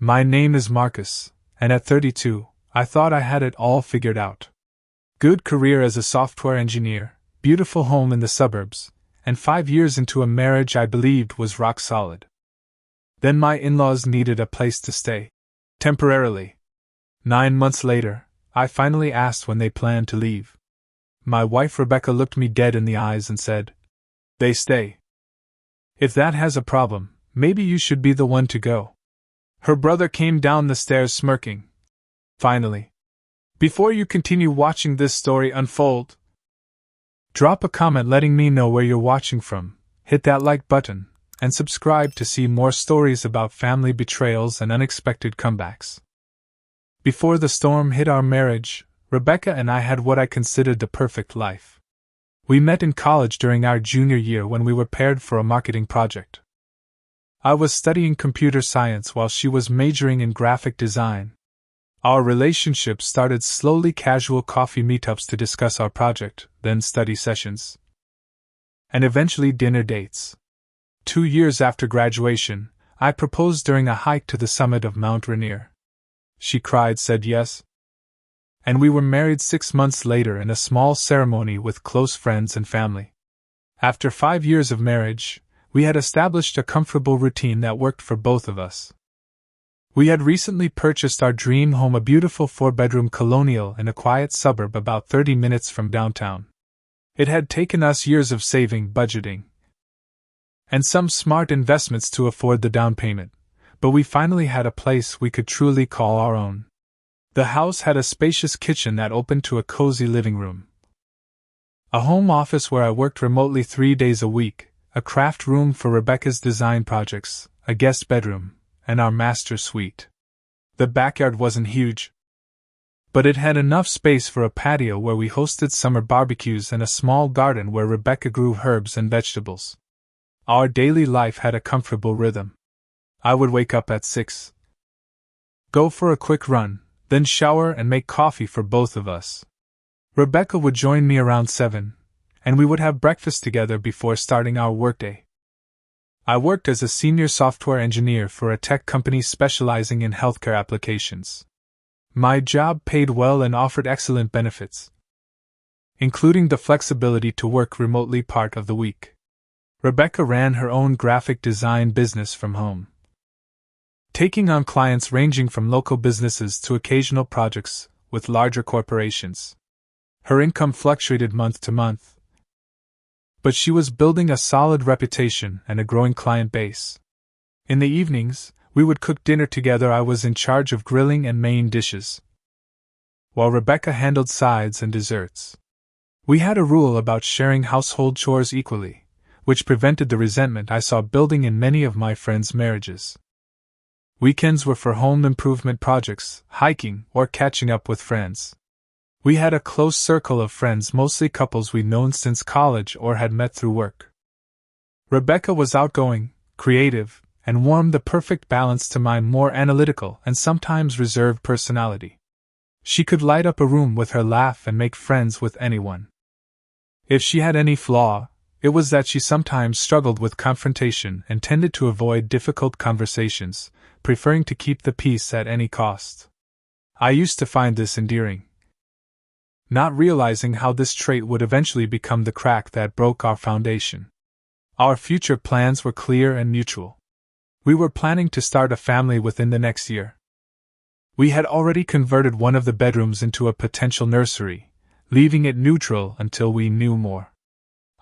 My name is Marcus, and at 32, I thought I had it all figured out. Good career as a software engineer, beautiful home in the suburbs, and 5 years into a marriage I believed was rock solid. Then my in-laws needed a place to stay. Temporarily. 9 months later, I finally asked when they planned to leave. My wife Rebecca looked me dead in the eyes and said, "They stay. If that has a problem, maybe you should be the one to go." Her brother came down the stairs smirking. Finally. Before you continue watching this story unfold, drop a comment letting me know where you're watching from, hit that like button, and subscribe to see more stories about family betrayals and unexpected comebacks. Before the storm hit our marriage, Rebecca and I had what I considered the perfect life. We met in college during our junior year when we were paired for a marketing project. I was studying computer science while she was majoring in graphic design. Our relationship started slowly, casual coffee meetups to discuss our project, then study sessions, and eventually dinner dates. 2 years after graduation, I proposed during a hike to the summit of Mount Rainier. She cried, said yes, and we were married 6 months later in a small ceremony with close friends and family. After 5 years of marriage, we had established a comfortable routine that worked for both of us. We had recently purchased our dream home, a beautiful 4-bedroom colonial in a quiet suburb about 30 minutes from downtown. It had taken us years of saving, budgeting, and some smart investments to afford the down payment, but we finally had a place we could truly call our own. The house had a spacious kitchen that opened to a cozy living room, a home office where I worked remotely 3 days a week, a craft room for Rebecca's design projects, a guest bedroom, and our master suite. The backyard wasn't huge, but it had enough space for a patio where we hosted summer barbecues and a small garden where Rebecca grew herbs and vegetables. Our daily life had a comfortable rhythm. I would wake up at 6, go for a quick run, then shower and make coffee for both of us. Rebecca would join me around 7, and we would have breakfast together before starting our workday. I worked as a senior software engineer for a tech company specializing in healthcare applications. My job paid well and offered excellent benefits, including the flexibility to work remotely part of the week. Rebecca ran her own graphic design business from home, taking on clients ranging from local businesses to occasional projects with larger corporations. Her income fluctuated month to month, but she was building a solid reputation and a growing client base. In the evenings, we would cook dinner together. I was in charge of grilling and main dishes, while Rebecca handled sides and desserts. We had a rule about sharing household chores equally, which prevented the resentment I saw building in many of my friends' marriages. Weekends were for home improvement projects, hiking, or catching up with friends. We had a close circle of friends, mostly couples we'd known since college or had met through work. Rebecca was outgoing, creative, and warm, the perfect balance to my more analytical and sometimes reserved personality. She could light up a room with her laugh and make friends with anyone. If she had any flaw, it was that she sometimes struggled with confrontation and tended to avoid difficult conversations, preferring to keep the peace at any cost. I used to find this endearing, not realizing how this trait would eventually become the crack that broke our foundation. Our future plans were clear and mutual. We were planning to start a family within the next year. We had already converted one of the bedrooms into a potential nursery, leaving it neutral until we knew more.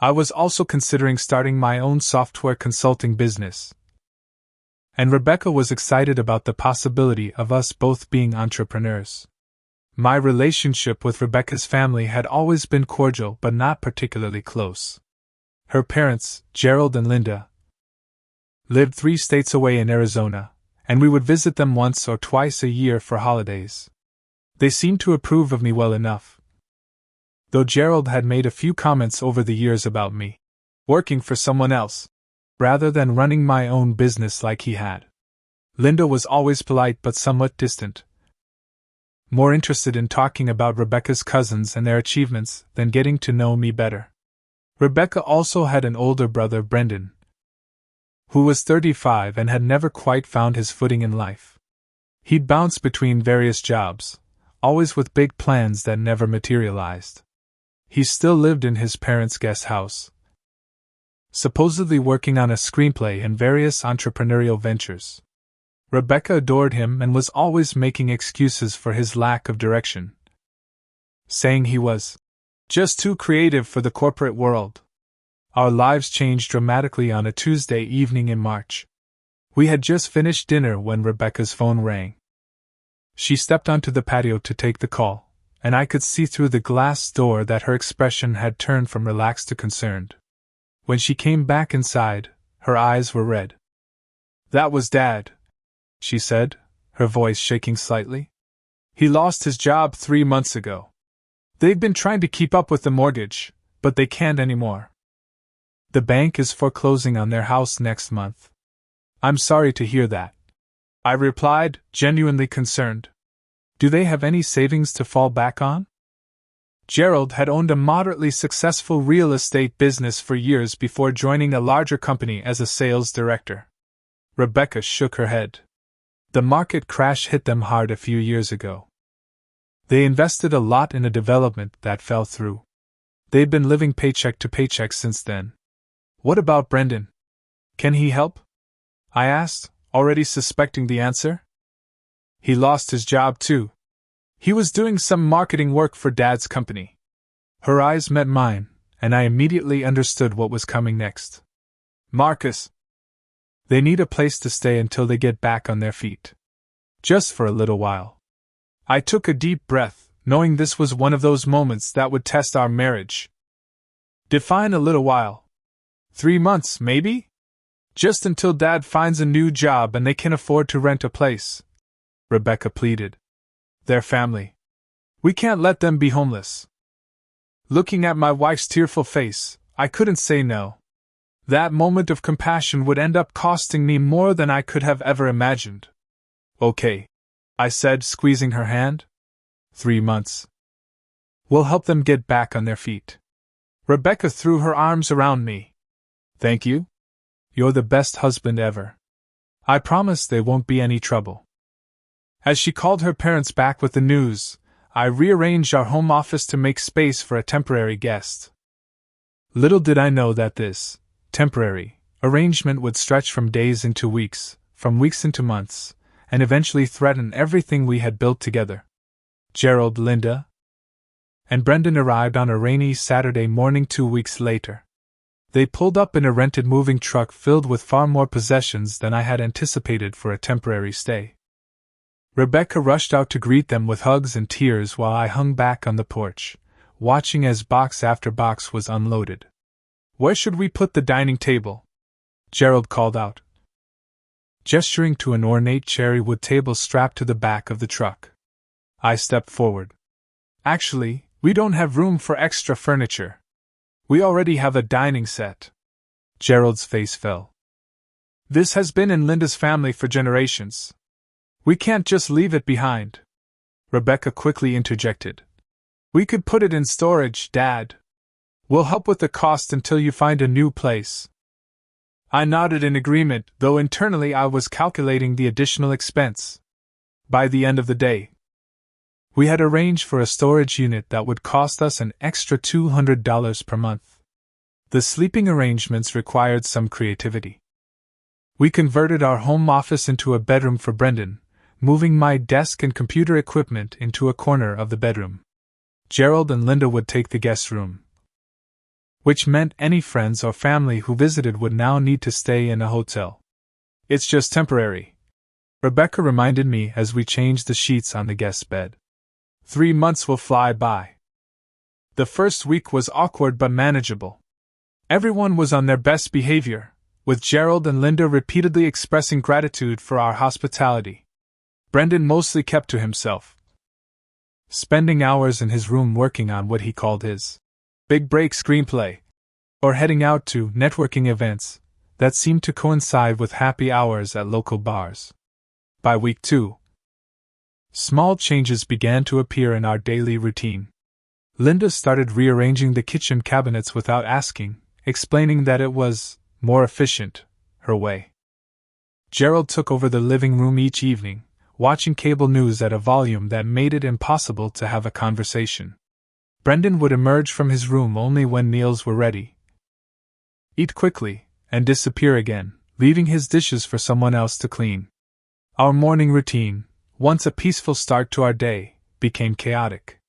I was also considering starting my own software consulting business, and Rebecca was excited about the possibility of us both being entrepreneurs. My relationship with Rebecca's family had always been cordial but not particularly close. Her parents, Gerald and Linda, lived 3 states away in Arizona, and we would visit them once or twice a year for holidays. They seemed to approve of me well enough, though Gerald had made a few comments over the years about me working for someone else, rather than running my own business like he had. Linda was always polite but somewhat distant, more interested in talking about Rebecca's cousins and their achievements than getting to know me better. Rebecca also had an older brother, Brendan, who was 35 and had never quite found his footing in life. He'd bounce between various jobs, always with big plans that never materialized. He still lived in his parents' guest house, supposedly working on a screenplay and various entrepreneurial ventures. Rebecca adored him and was always making excuses for his lack of direction, saying he was just too creative for the corporate world. Our lives changed dramatically on a Tuesday evening in March. We had just finished dinner when Rebecca's phone rang. She stepped onto the patio to take the call, and I could see through the glass door that her expression had turned from relaxed to concerned. When she came back inside, her eyes were red. "That was Dad," she said, her voice shaking slightly. "He lost his job 3 months ago. They've been trying to keep up with the mortgage, but they can't anymore. The bank is foreclosing on their house next month." "I'm sorry to hear that," I replied, genuinely concerned. "Do they have any savings to fall back on?" Gerald had owned a moderately successful real estate business for years before joining a larger company as a sales director. Rebecca shook her head. The market crash hit them hard a few years ago. They invested a lot in a development that fell through. They've been living paycheck to paycheck since then. "What about Brendan? Can he help?" I asked, already suspecting the answer. "He lost his job too. He was doing some marketing work for Dad's company." Her eyes met mine, and I immediately understood what was coming next. "Marcus, they need a place to stay until they get back on their feet. Just for a little while." I took a deep breath, knowing this was one of those moments that would test our marriage. "Define a little while. 3 months, maybe? Just until Dad finds a new job and they can afford to rent a place," Rebecca pleaded. "Their family. We can't let them be homeless." Looking at my wife's tearful face, I couldn't say no. That moment of compassion would end up costing me more than I could have ever imagined. "Okay," I said, squeezing her hand. 3 months. We'll help them get back on their feet." Rebecca threw her arms around me. "Thank you. You're the best husband ever. I promise there won't be any trouble." As she called her parents back with the news, I rearranged our home office to make space for a temporary guest. Little did I know that this temporary arrangement would stretch from days into weeks, from weeks into months, and eventually threaten everything we had built together. Gerald, Linda, and Brendan arrived on a rainy Saturday morning 2 weeks later. They pulled up in a rented moving truck filled with far more possessions than I had anticipated for a temporary stay. Rebecca rushed out to greet them with hugs and tears while I hung back on the porch, watching as box after box was unloaded. "Where should we put the dining table?" Gerald called out, gesturing to an ornate cherry wood table strapped to the back of the truck. I stepped forward. "Actually, we don't have room for extra furniture. We already have a dining set." Gerald's face fell. "This has been in Linda's family for generations. We can't just leave it behind." Rebecca quickly interjected. "We could put it in storage, Dad. We'll help with the cost until you find a new place." I nodded in agreement, though internally I was calculating the additional expense. By the end of the day, we had arranged for a storage unit that would cost us an extra $200 per month. The sleeping arrangements required some creativity. We converted our home office into a bedroom for Brendan, moving my desk and computer equipment into a corner of the bedroom. Gerald and Linda would take the guest room, which meant any friends or family who visited would now need to stay in a hotel. "It's just temporary," Rebecca reminded me as we changed the sheets on the guest bed. 3 months will fly by." The first week was awkward but manageable. Everyone was on their best behavior, with Gerald and Linda repeatedly expressing gratitude for our hospitality. Brendan mostly kept to himself, spending hours in his room working on what he called his big break screenplay, or heading out to networking events that seemed to coincide with happy hours at local bars. By week 2, small changes began to appear in our daily routine. Linda started rearranging the kitchen cabinets without asking, explaining that it was more efficient, her way. Gerald took over the living room each evening, watching cable news at a volume that made it impossible to have a conversation. Brendan would emerge from his room only when meals were ready, eat quickly, and disappear again, leaving his dishes for someone else to clean. Our morning routine, once a peaceful start to our day, became chaotic.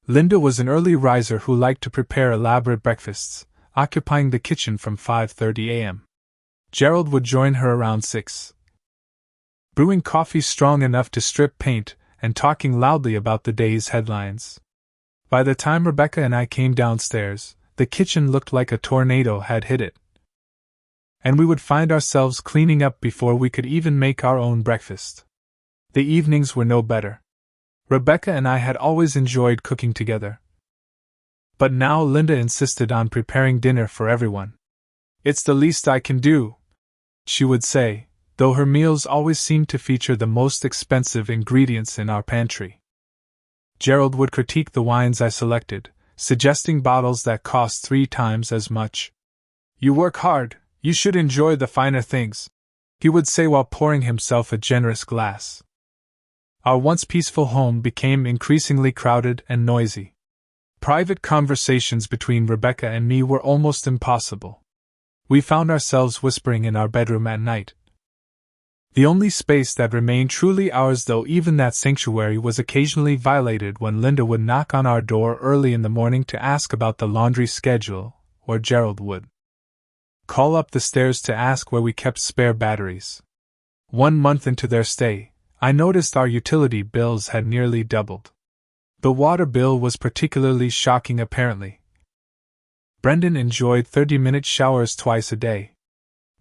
Linda was an early riser who liked to prepare elaborate breakfasts, occupying the kitchen from 5:30 a.m. Gerald would join her around 6, brewing coffee strong enough to strip paint and talking loudly about the day's headlines. By the time Rebecca and I came downstairs, the kitchen looked like a tornado had hit it, and we would find ourselves cleaning up before we could even make our own breakfast. The evenings were no better. Rebecca and I had always enjoyed cooking together, but now Linda insisted on preparing dinner for everyone. "It's the least I can do," she would say, though her meals always seemed to feature the most expensive ingredients in our pantry. Gerald would critique the wines I selected, suggesting bottles that cost 3 times as much. "You work hard, you should enjoy the finer things," he would say while pouring himself a generous glass. Our once peaceful home became increasingly crowded and noisy. Private conversations between Rebecca and me were almost impossible. We found ourselves whispering in our bedroom at night, the only space that remained truly ours, though even that sanctuary was occasionally violated when Linda would knock on our door early in the morning to ask about the laundry schedule, or Gerald would call up the stairs to ask where we kept spare batteries. 1 month into their stay, I noticed our utility bills had nearly doubled. The water bill was particularly shocking apparently. Brendan enjoyed 30-minute showers twice a day.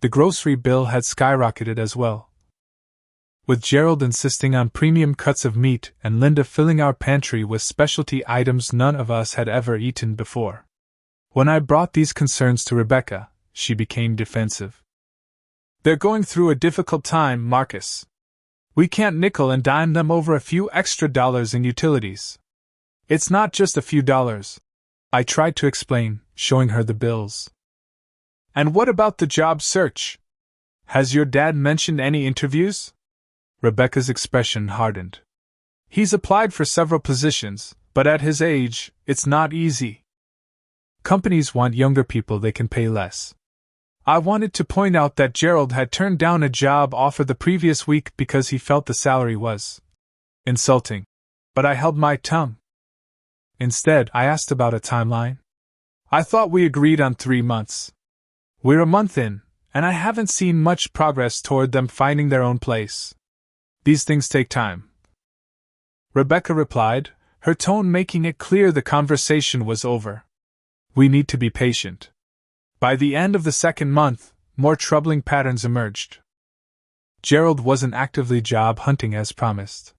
The grocery bill had skyrocketed as well, with Gerald insisting on premium cuts of meat and Linda filling our pantry with specialty items none of us had ever eaten before. When I brought these concerns to Rebecca, she became defensive. "They're going through a difficult time, Marcus. We can't nickel and dime them over a few extra dollars in utilities." "It's not just a few dollars," I tried to explain, showing her the bills. "And what about the job search? Has your dad mentioned any interviews?" Rebecca's expression hardened. "He's applied for several positions, but at his age, it's not easy. Companies want younger people they can pay less." I wanted to point out that Gerald had turned down a job offer the previous week because he felt the salary was insulting, but I held my tongue. Instead, I asked about a timeline. "I thought we agreed on 3 months. We're a month in, and I haven't seen much progress toward them finding their own place. These things take time," Rebecca replied, her tone making it clear the conversation was over. "We need to be patient." By the end of the 2nd month, more troubling patterns emerged. Gerald wasn't actively job hunting as promised.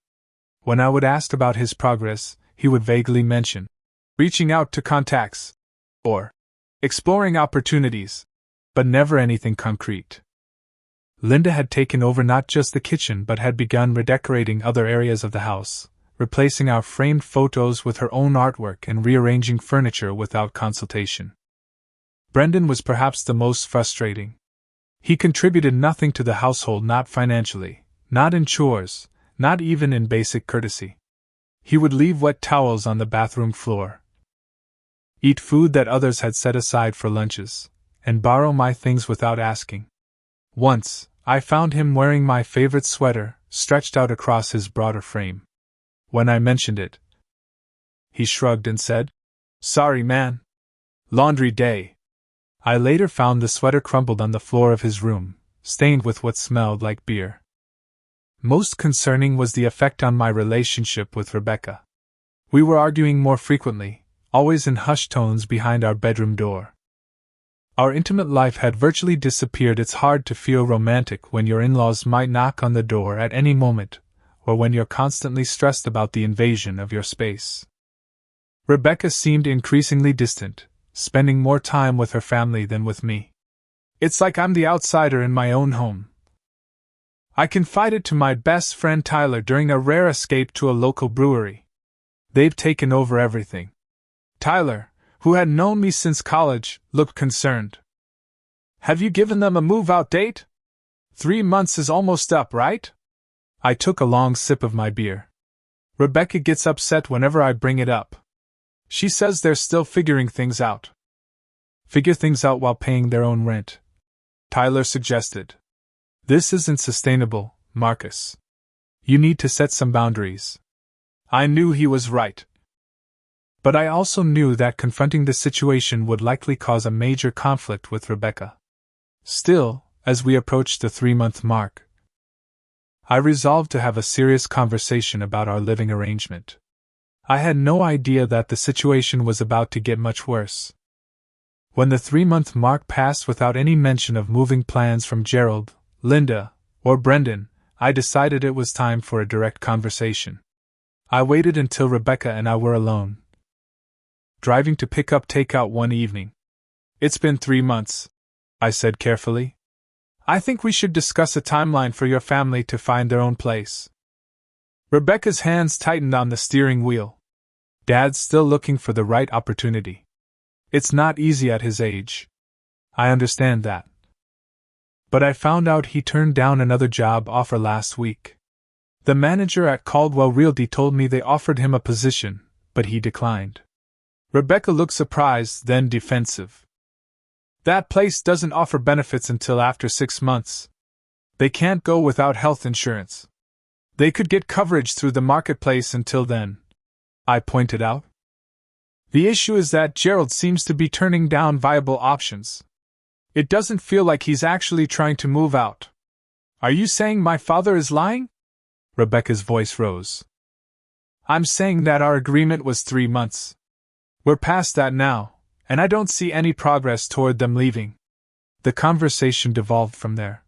When I would ask about his progress, he would vaguely mention reaching out to contacts or exploring opportunities, but never anything concrete. Linda had taken over not just the kitchen but had begun redecorating other areas of the house, replacing our framed photos with her own artwork and rearranging furniture without consultation. Brendan was perhaps the most frustrating. He contributed nothing to the household, not financially, not in chores, not even in basic courtesy. He would leave wet towels on the bathroom floor, eat food that others had set aside for lunches, and borrow my things without asking. Once, I found him wearing my favorite sweater, stretched out across his broader frame. When I mentioned it, he shrugged and said, "Sorry, man. Laundry day." I later found the sweater crumpled on the floor of his room, stained with what smelled like beer. Most concerning was the effect on my relationship with Rebecca. We were arguing more frequently, always in hushed tones behind our bedroom door. Our intimate life had virtually disappeared. It's hard to feel romantic when your in-laws might knock on the door at any moment, or when you're constantly stressed about the invasion of your space. Rebecca seemed increasingly distant, spending more time with her family than with me. "It's like I'm the outsider in my own home," I confided to my best friend Tyler during a rare escape to a local brewery. "They've taken over everything." Tyler, who had known me since college, looked concerned. "Have you given them a move-out date? 3 months is almost up, right?" I took a long sip of my beer. Rebecca gets upset whenever I bring it up. She says they're still figuring things out. Figure things out while paying their own rent, Tyler suggested. This isn't sustainable, Marcus. You need to set some boundaries. I knew he was right. But I also knew that confronting the situation would likely cause a major conflict with Rebecca. Still, as we approached the 3-month mark, I resolved to have a serious conversation about our living arrangement. I had no idea that the situation was about to get much worse. When the 3-month mark passed without any mention of moving plans from Gerald, Linda, or Brendan, I decided it was time for a direct conversation. I waited until Rebecca and I were alone, driving to pick up takeout one evening. It's been 3 months, I said carefully. I think we should discuss a timeline for your family to find their own place. Rebecca's hands tightened on the steering wheel. Dad's still looking for the right opportunity. It's not easy at his age. I understand that. But I found out he turned down another job offer last week. The manager at Caldwell Realty told me they offered him a position, but he declined. Rebecca looked surprised, then defensive. That place doesn't offer benefits until after 6 months. They can't go without health insurance. They could get coverage through the marketplace until then, I pointed out. The issue is that Gerald seems to be turning down viable options. It doesn't feel like he's actually trying to move out. Are you saying my father is lying? Rebecca's voice rose. I'm saying that our agreement was 3 months. We're past that now, and I don't see any progress toward them leaving. The conversation devolved from there,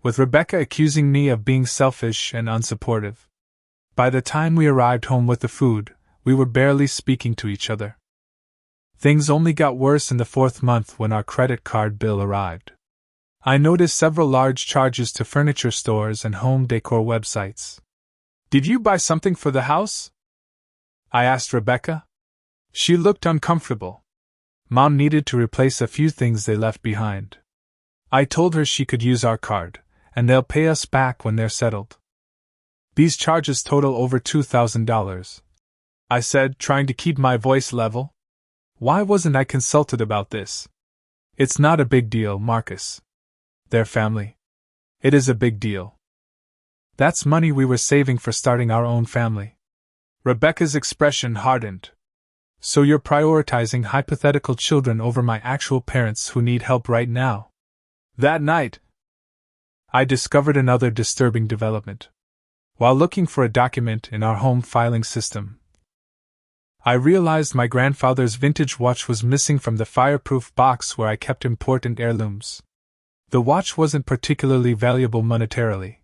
with Rebecca accusing me of being selfish and unsupportive. By the time we arrived home with the food, we were barely speaking to each other. Things only got worse in the 4th month when our credit card bill arrived. I noticed several large charges to furniture stores and home decor websites. Did you buy something for the house? I asked Rebecca. She looked uncomfortable. Mom needed to replace a few things they left behind. I told her she could use our card, and they'll pay us back when they're settled. These charges total over $2,000. I said, trying to keep my voice level. Why wasn't I consulted about this? It's not a big deal, Marcus. Their family. It is a big deal. That's money we were saving for starting our own family. Rebecca's expression hardened. So you're prioritizing hypothetical children over my actual parents who need help right now. That night, I discovered another disturbing development. While looking for a document in our home filing system, I realized my grandfather's vintage watch was missing from the fireproof box where I kept important heirlooms. The watch wasn't particularly valuable monetarily,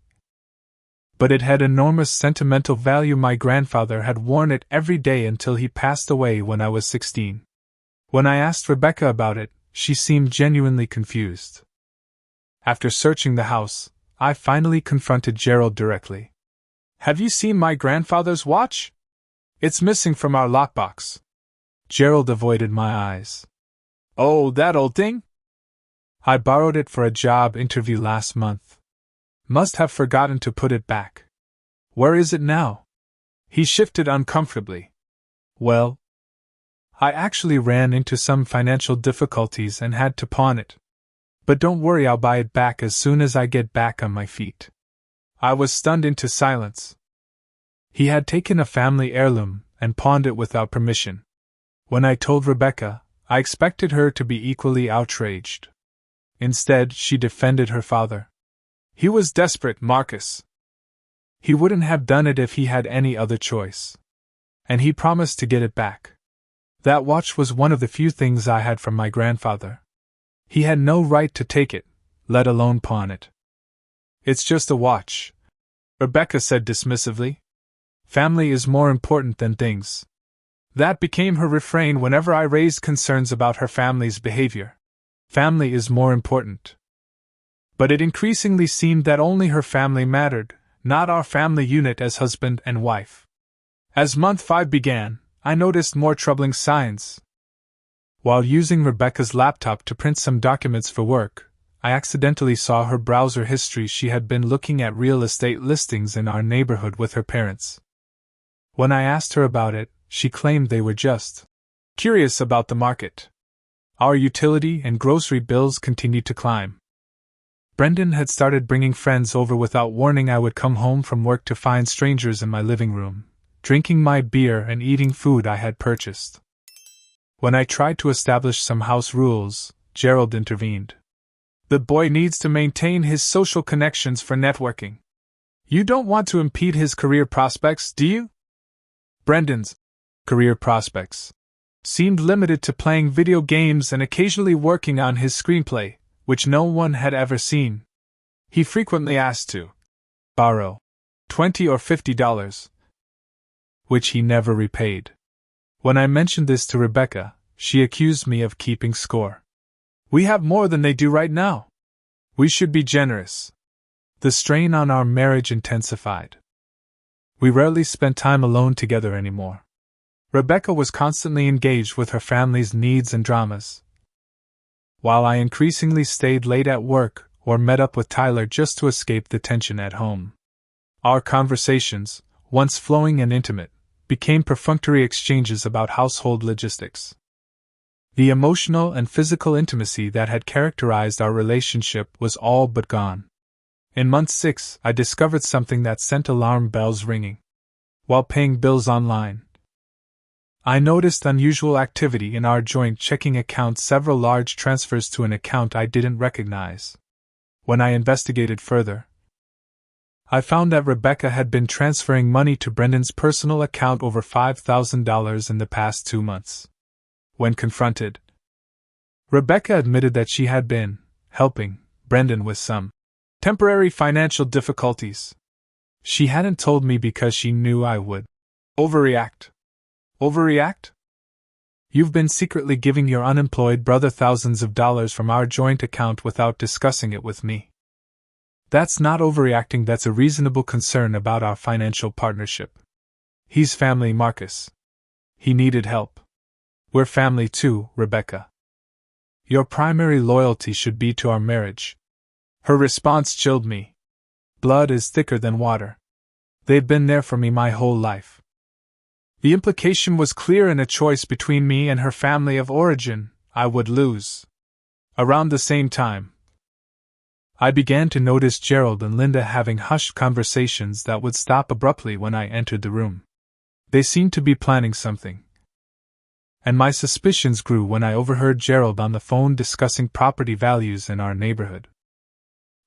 but it had enormous sentimental value. My grandfather had worn it every day until he passed away when I was 16. When I asked Rebecca about it, she seemed genuinely confused. After searching the house, I finally confronted Gerald directly. Have you seen my grandfather's watch? It's missing from our lockbox. Gerald avoided my eyes. Oh, that old thing? I borrowed it for a job interview last month. Must have forgotten to put it back. Where is it now? He shifted uncomfortably. Well, I actually ran into some financial difficulties and had to pawn it. But don't worry, I'll buy it back as soon as I get back on my feet. I was stunned into silence. He had taken a family heirloom and pawned it without permission. When I told Rebecca, I expected her to be equally outraged. Instead, she defended her father. He was desperate, Marcus. He wouldn't have done it if he had any other choice. And he promised to get it back. That watch was one of the few things I had from my grandfather. He had no right to take it, let alone pawn it. It's just a watch, Rebecca said dismissively. Family is more important than things. That became her refrain whenever I raised concerns about her family's behavior. Family is more important. But it increasingly seemed that only her family mattered, not our family unit as husband and wife. As month 5 began, I noticed more troubling signs. While using Rebecca's laptop to print some documents for work, I accidentally saw her browser history. She had been looking at real estate listings in our neighborhood with her parents. When I asked her about it, she claimed they were just curious about the market. Our utility and grocery bills continued to climb. Brendan had started bringing friends over without warning. I would come home from work to find strangers in my living room, drinking my beer and eating food I had purchased. When I tried to establish some house rules, Gerald intervened. The boy needs to maintain his social connections for networking. You don't want to impede his career prospects, do you? Brendan's career prospects seemed limited to playing video games and occasionally working on his screenplay, which no one had ever seen. He frequently asked to borrow $20 or $50, which he never repaid. When I mentioned this to Rebecca, she accused me of keeping score. We have more than they do right now. We should be generous. The strain on our marriage intensified. We rarely spent time alone together anymore. Rebecca was constantly engaged with her family's needs and dramas, while I increasingly stayed late at work or met up with Tyler just to escape the tension at home. Our conversations, once flowing and intimate, became perfunctory exchanges about household logistics. The emotional and physical intimacy that had characterized our relationship was all but gone. In month 6, I discovered something that sent alarm bells ringing. While paying bills online, I noticed unusual activity in our joint checking account, several large transfers to an account I didn't recognize. When I investigated further, I found that Rebecca had been transferring money to Brendan's personal account, over $5,000 in the past 2 months. When confronted, Rebecca admitted that she had been helping Brendan with some temporary financial difficulties. She hadn't told me because she knew I would overreact. Overreact? You've been secretly giving your unemployed brother thousands of dollars from our joint account without discussing it with me. That's not overreacting, that's a reasonable concern about our financial partnership. He's family, Marcus. He needed help. We're family too, Rebecca. Your primary loyalty should be to our marriage. Her response chilled me. Blood is thicker than water. They've been there for me my whole life. The implication was clear: in a choice between me and her family of origin, I would lose. Around the same time, I began to notice Gerald and Linda having hushed conversations that would stop abruptly when I entered the room. They seemed to be planning something, and my suspicions grew when I overheard Gerald on the phone discussing property values in our neighborhood.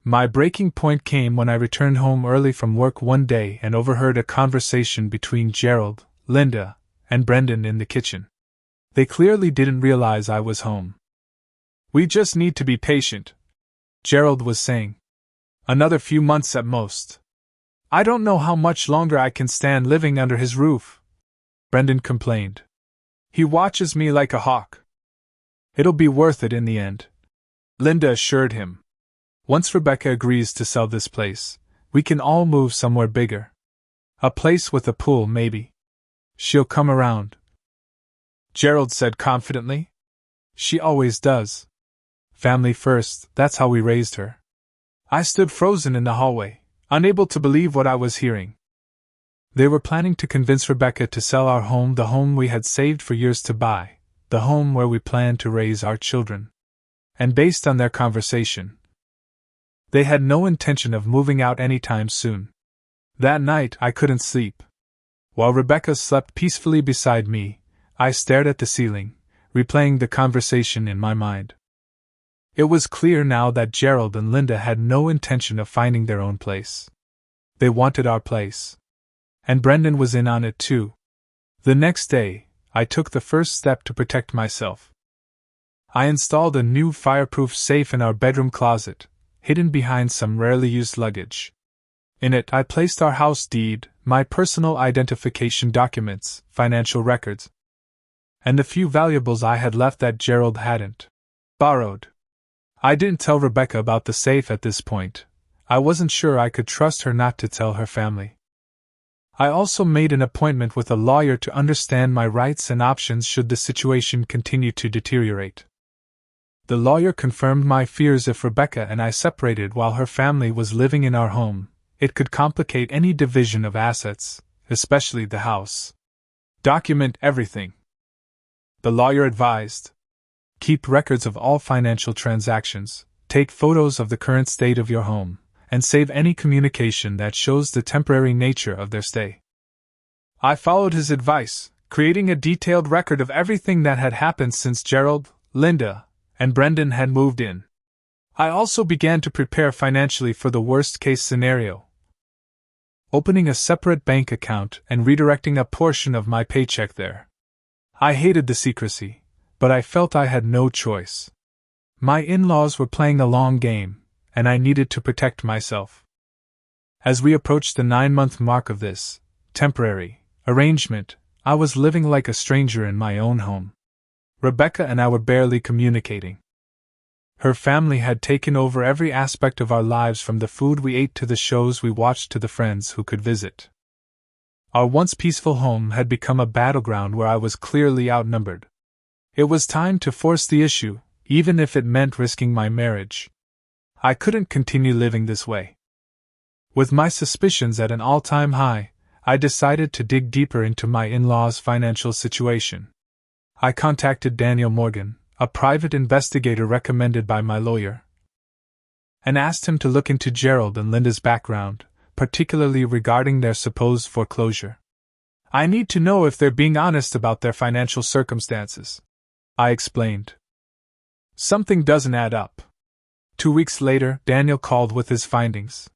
My breaking point came when I returned home early from work one day and overheard a conversation between Gerald, Linda, and Brendan in the kitchen. They clearly didn't realize I was home. We just need to be patient, Gerald was saying. Another few months at most. I don't know how much longer I can stand living under his roof, Brendan complained. He watches me like a hawk. It'll be worth it in the end, Linda assured him. Once Rebecca agrees to sell this place, we can all move somewhere bigger. A place with a pool, maybe. She'll come around, Gerald said confidently. She always does. Family first, that's how we raised her. I stood frozen in the hallway, unable to believe what I was hearing. They were planning to convince Rebecca to sell our home, the home we had saved for years to buy, the home where we planned to raise our children. And based on their conversation, they had no intention of moving out anytime soon. That night I couldn't sleep. While Rebecca slept peacefully beside me, I stared at the ceiling, replaying the conversation in my mind. It was clear now that Gerald and Linda had no intention of finding their own place. They wanted our place. And Brendan was in on it too. The next day, I took the first step to protect myself. I installed a new fireproof safe in our bedroom closet, hidden behind some rarely used luggage. In it, I placed our house deed, my personal identification documents, financial records, and the few valuables I had left that Gerald hadn't borrowed. I didn't tell Rebecca about the safe at this point. I wasn't sure I could trust her not to tell her family. I also made an appointment with a lawyer to understand my rights and options should the situation continue to deteriorate. The lawyer confirmed my fears. If Rebecca and I separated while her family was living in our home, it could complicate any division of assets, especially the house. Document everything, the lawyer advised. Keep records of all financial transactions, take photos of the current state of your home, and save any communication that shows the temporary nature of their stay. I followed his advice, creating a detailed record of everything that had happened since Gerald, Linda, and Brendan had moved in. I also began to prepare financially for the worst-case scenario, opening a separate bank account and redirecting a portion of my paycheck there. I hated the secrecy, but I felt I had no choice. My in-laws were playing a long game, and I needed to protect myself. As we approached the 9-month mark of this temporary arrangement, I was living like a stranger in my own home. Rebecca and I were barely communicating. Her family had taken over every aspect of our lives, from the food we ate to the shows we watched to the friends who could visit. Our once peaceful home had become a battleground where I was clearly outnumbered. It was time to force the issue, even if it meant risking my marriage. I couldn't continue living this way. With my suspicions at an all-time high, I decided to dig deeper into my in-laws' financial situation. I contacted Daniel Morgan, a private investigator recommended by my lawyer, and asked him to look into Gerald and Linda's background, particularly regarding their supposed foreclosure. I need to know if they're being honest about their financial circumstances, I explained. Something doesn't add up. 2 weeks later, Daniel called with his findings.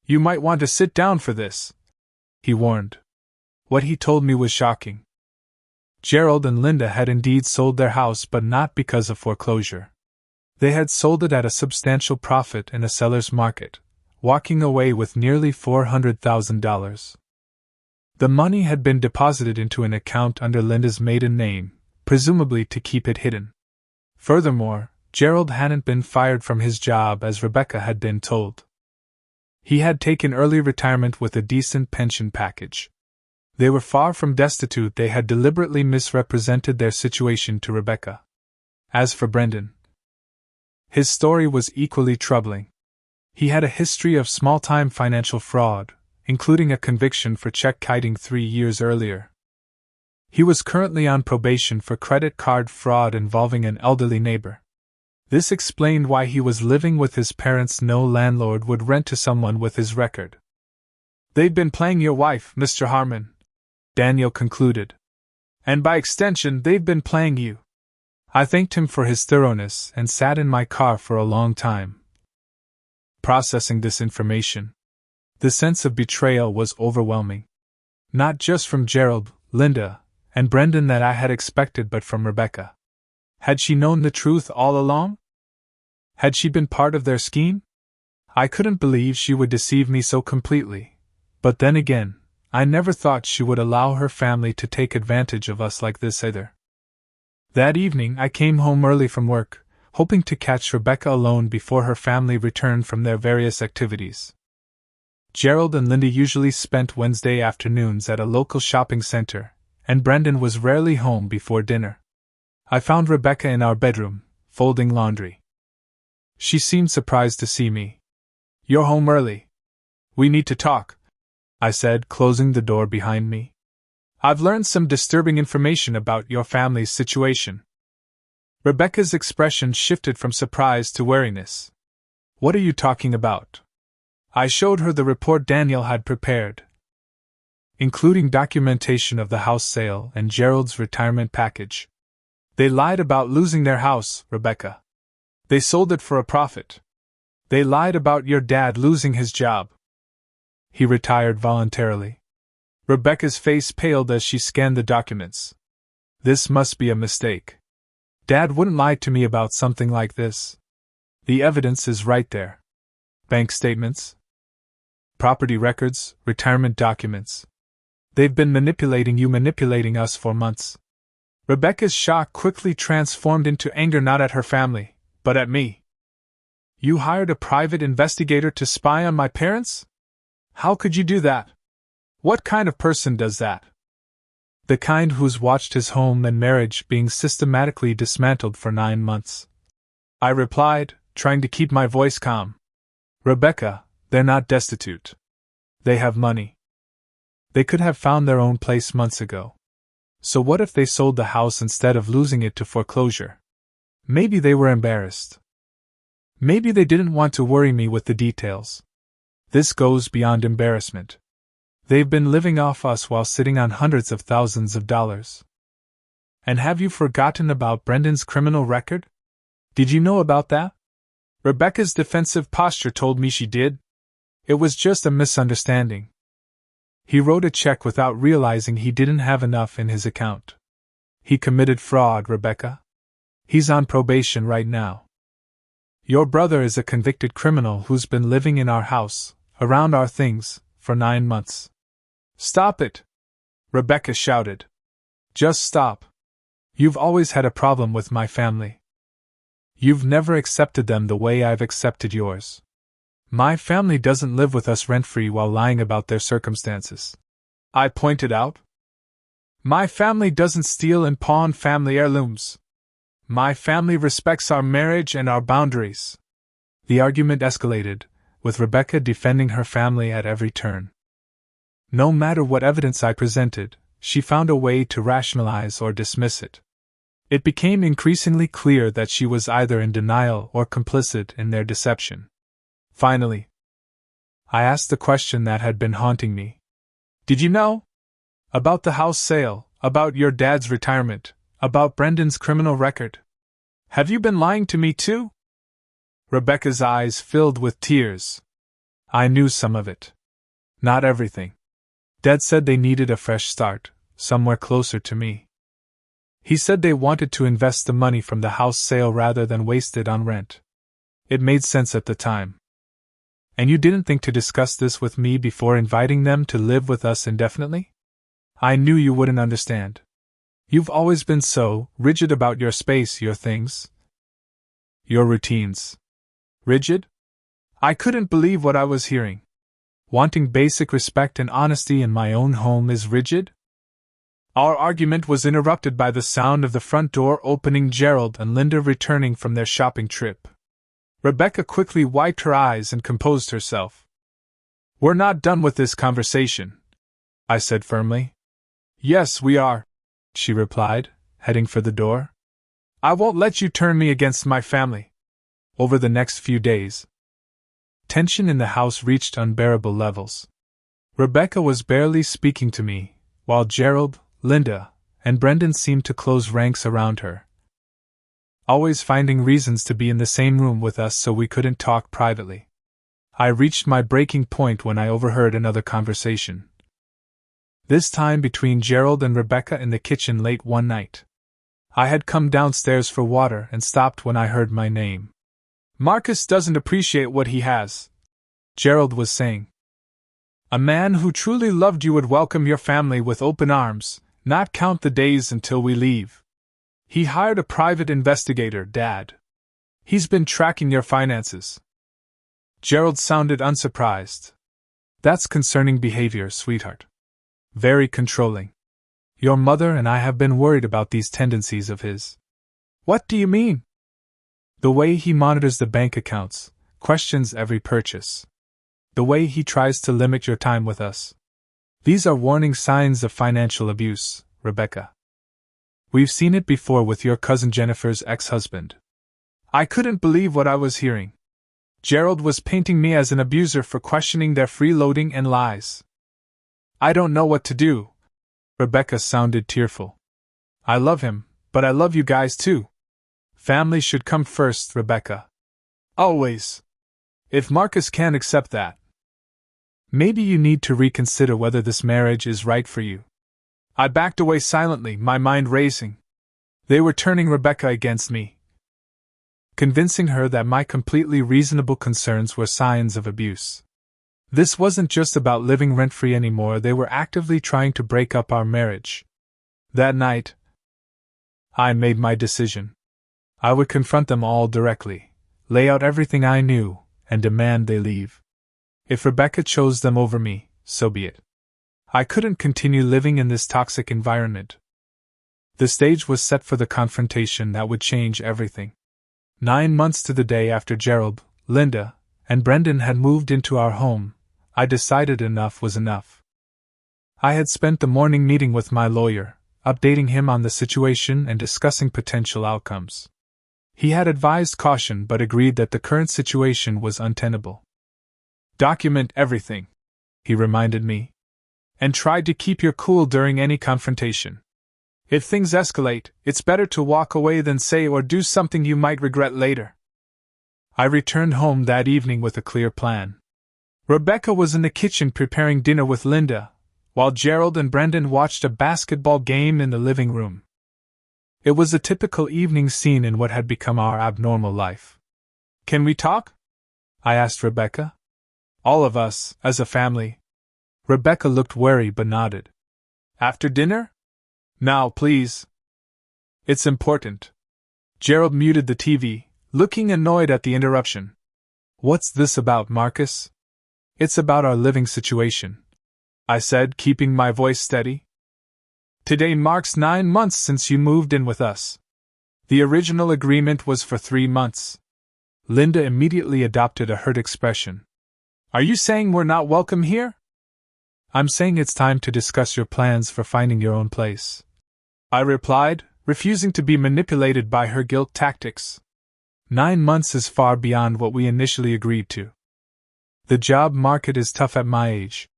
You might want to sit down for this, he warned. What he told me was shocking. Gerald and Linda had indeed sold their house, but not because of foreclosure. They had sold it at a substantial profit in a seller's market, walking away with nearly $400,000. The money had been deposited into an account under Linda's maiden name, presumably to keep it hidden. Furthermore, Gerald hadn't been fired from his job as Rebecca had been told. He had taken early retirement with a decent pension package. They were far from destitute. They had deliberately misrepresented their situation to Rebecca. As for Brendan, his story was equally troubling. He had a history of small-time financial fraud, including a conviction for check-kiting 3 years earlier. He was currently on probation for credit card fraud involving an elderly neighbor. This explained why he was living with his parents. No landlord would rent to someone with his record. They'd been playing your wife, Mr. Harmon, Daniel concluded. And by extension, they've been playing you. I thanked him for his thoroughness and sat in my car for a long time, processing this information. The sense of betrayal was overwhelming. Not just from Gerald, Linda, and Brendan that I had expected, but from Rebecca. Had she known the truth all along? Had she been part of their scheme? I couldn't believe she would deceive me so completely. But then again, I never thought she would allow her family to take advantage of us like this either. That evening I came home early from work, hoping to catch Rebecca alone before her family returned from their various activities. Gerald and Linda usually spent Wednesday afternoons at a local shopping center, and Brendan was rarely home before dinner. I found Rebecca in our bedroom, folding laundry. She seemed surprised to see me. You're home early. We need to talk, I said, closing the door behind me. I've learned some disturbing information about your family's situation. Rebecca's expression shifted from surprise to wariness. What are you talking about? I showed her the report Daniel had prepared, including documentation of the house sale and Gerald's retirement package. They lied about losing their house, Rebecca. They sold it for a profit. They lied about your dad losing his job. He retired voluntarily. Rebecca's face paled as she scanned the documents. This must be a mistake. Dad wouldn't lie to me about something like this. The evidence is right there. Bank statements, property records, retirement documents. They've been manipulating us for months. Rebecca's shock quickly transformed into anger, not at her family, but at me. You hired a private investigator to spy on my parents? How could you do that? What kind of person does that? The kind who's watched his home and marriage being systematically dismantled for 9 months. I replied, trying to keep my voice calm. Rebecca, they're not destitute. They have money. They could have found their own place months ago. So what if they sold the house instead of losing it to foreclosure? Maybe they were embarrassed. Maybe they didn't want to worry me with the details. This goes beyond embarrassment. They've been living off us while sitting on hundreds of thousands of dollars. And have you forgotten about Brendan's criminal record? Did you know about that? Rebecca's defensive posture told me she did. It was just a misunderstanding. He wrote a check without realizing he didn't have enough in his account. He committed fraud, Rebecca. He's on probation right now. Your brother is a convicted criminal who's been living in our house, around our things, for 9 months. Stop it! Rebecca shouted. Just stop. You've always had a problem with my family. You've never accepted them the way I've accepted yours. My family doesn't live with us rent-free while lying about their circumstances. I pointed out. My family doesn't steal and pawn family heirlooms. My family respects our marriage and our boundaries. The argument escalated, with Rebecca defending her family at every turn. No matter what evidence I presented, she found a way to rationalize or dismiss it. It became increasingly clear that she was either in denial or complicit in their deception. Finally, I asked the question that had been haunting me. Did you know? About the house sale, about your dad's retirement, about Brendan's criminal record. Have you been lying to me too? Rebecca's eyes filled with tears. I knew some of it. Not everything. Dad said they needed a fresh start, somewhere closer to me. He said they wanted to invest the money from the house sale rather than waste it on rent. It made sense at the time. And you didn't think to discuss this with me before inviting them to live with us indefinitely? I knew you wouldn't understand. You've always been so rigid about your space, your things, your routines. Rigid? I couldn't believe what I was hearing. Wanting basic respect and honesty in my own home is rigid? Our argument was interrupted by the sound of the front door opening. Gerald and Linda returning from their shopping trip. Rebecca quickly wiped her eyes and composed herself. We're not done with this conversation, I said firmly. Yes, we are, she replied, heading for the door. I won't let you turn me against my family. Over the next few days, tension in the house reached unbearable levels. Rebecca was barely speaking to me, while Gerald, Linda, and Brendan seemed to close ranks around her, always finding reasons to be in the same room with us so we couldn't talk privately. I reached my breaking point when I overheard another conversation. This time between Gerald and Rebecca in the kitchen late one night. I had come downstairs for water and stopped when I heard my name. Marcus doesn't appreciate what he has, Gerald was saying. A man who truly loved you would welcome your family with open arms, not count the days until we leave. He hired a private investigator, Dad. He's been tracking your finances. Gerald sounded unsurprised. That's concerning behavior, sweetheart. Very controlling. Your mother and I have been worried about these tendencies of his. What do you mean? The way he monitors the bank accounts, questions every purchase. The way he tries to limit your time with us. These are warning signs of financial abuse, Rebecca. We've seen it before with your cousin Jennifer's ex-husband. I couldn't believe what I was hearing. Gerald was painting me as an abuser for questioning their freeloading and lies. I don't know what to do. Rebecca sounded tearful. I love him, but I love you guys too. Family should come first, Rebecca. Always. If Marcus can't accept that, maybe you need to reconsider whether this marriage is right for you. I backed away silently, my mind racing. They were turning Rebecca against me, convincing her that my completely reasonable concerns were signs of abuse. This wasn't just about living rent-free anymore, they were actively trying to break up our marriage. That night, I made my decision. I would confront them all directly, lay out everything I knew, and demand they leave. If Rebecca chose them over me, so be it. I couldn't continue living in this toxic environment. The stage was set for the confrontation that would change everything. 9 months to the day after Gerald, Linda, and Brendan had moved into our home, I decided enough was enough. I had spent the morning meeting with my lawyer, updating him on the situation and discussing potential outcomes. He had advised caution but agreed that the current situation was untenable. Document everything, he reminded me, and tried to keep your cool during any confrontation. If things escalate, it's better to walk away than say or do something you might regret later. I returned home that evening with a clear plan. Rebecca was in the kitchen preparing dinner with Linda, while Gerald and Brendan watched a basketball game in the living room. It was a typical evening scene in what had become our abnormal life. Can we talk? I asked Rebecca. All of us, as a family. Rebecca looked wary but nodded. After dinner? Now, please. It's important. Gerald muted the TV, looking annoyed at the interruption. What's this about, Marcus? It's about our living situation, I said, keeping my voice steady. Today marks 9 months since you moved in with us. The original agreement was for 3 months. Linda immediately adopted a hurt expression. Are you saying we're not welcome here? I'm saying it's time to discuss your plans for finding your own place, I replied, refusing to be manipulated by her guilt tactics. 9 months is far beyond what we initially agreed to. The job market is tough at my age,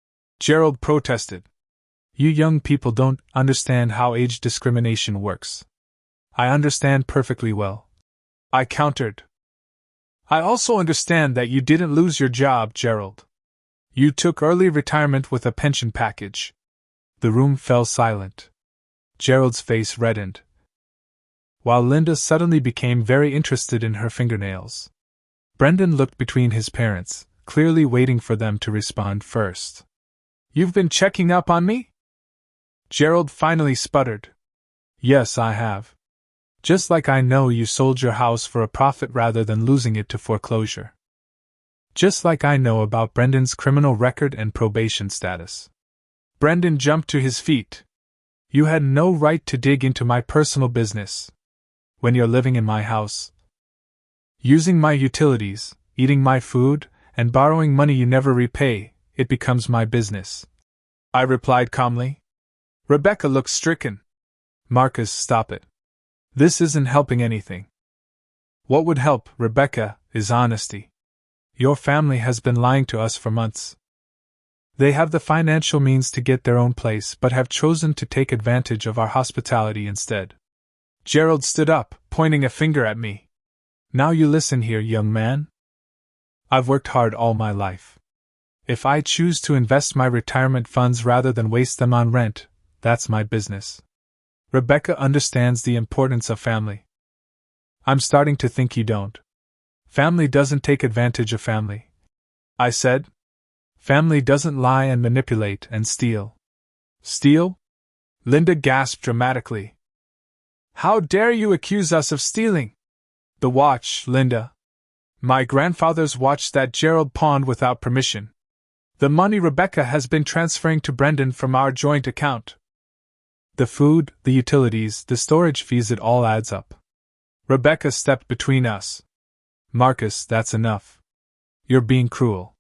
Gerald protested. You young people don't understand how age discrimination works. I understand perfectly well, I countered. I also understand that you didn't lose your job, Gerald. You took early retirement with a pension package. The room fell silent. Gerald's face reddened, while Linda suddenly became very interested in her fingernails. Brendan looked between his parents, clearly waiting for them to respond first. You've been checking up on me? Gerald finally sputtered. Yes, I have. Just like I know you sold your house for a profit rather than losing it to foreclosure. Just like I know about Brendan's criminal record and probation status. Brendan jumped to his feet. You had no right to dig into my personal business. When you're living in my house, using my utilities, eating my food, and borrowing money you never repay, it becomes my business, I replied calmly. Rebecca looked stricken. Marcus, stop it. This isn't helping anything. What would help, Rebecca, is honesty. Your family has been lying to us for months. They have the financial means to get their own place but have chosen to take advantage of our hospitality instead. Gerald stood up, pointing a finger at me. Now you listen here, young man. I've worked hard all my life. If I choose to invest my retirement funds rather than waste them on rent, that's my business. Rebecca understands the importance of family. I'm starting to think you don't. Family doesn't take advantage of family, I said. Family doesn't lie and manipulate and steal. Steal? Linda gasped dramatically. How dare you accuse us of stealing? The watch, Linda. My grandfather's watch that Gerald pawned without permission. The money Rebecca has been transferring to Brendan from our joint account. The food, the utilities, the storage fees, it all adds up. Rebecca stepped between us. Marcus, that's enough. You're being cruel.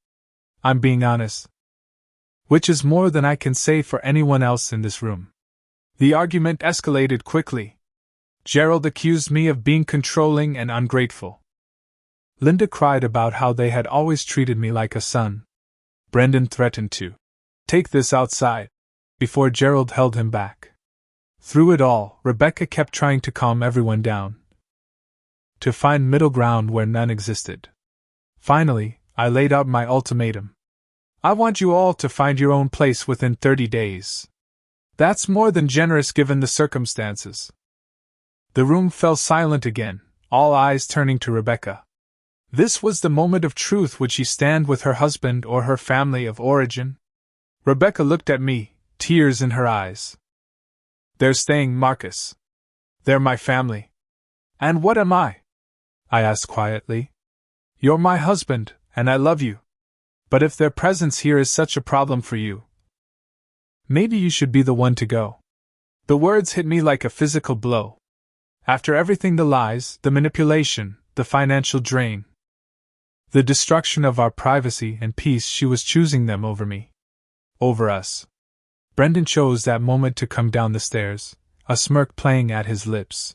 I'm being honest. Which is more than I can say for anyone else in this room. The argument escalated quickly. Gerald accused me of being controlling and ungrateful. Linda cried about how they had always treated me like a son. Brendan threatened to take this outside, before Gerald held him back. Through it all, Rebecca kept trying to calm everyone down, to find middle ground where none existed. Finally, I laid out my ultimatum. I want you all to find your own place within 30 days. That's more than generous given the circumstances. The room fell silent again, all eyes turning to Rebecca. This was the moment of truth. Would she stand with her husband or her family of origin? Rebecca looked at me, tears in her eyes. They're staying, Marcus. They're my family. And what am I? I asked quietly. You're my husband, and I love you. But if their presence here is such a problem for you, maybe you should be the one to go. The words hit me like a physical blow. After everything, the lies, the manipulation, the financial drain, the destruction of our privacy and peace. She was choosing them over me. Over us. Brendan chose that moment to come down the stairs, a smirk playing at his lips.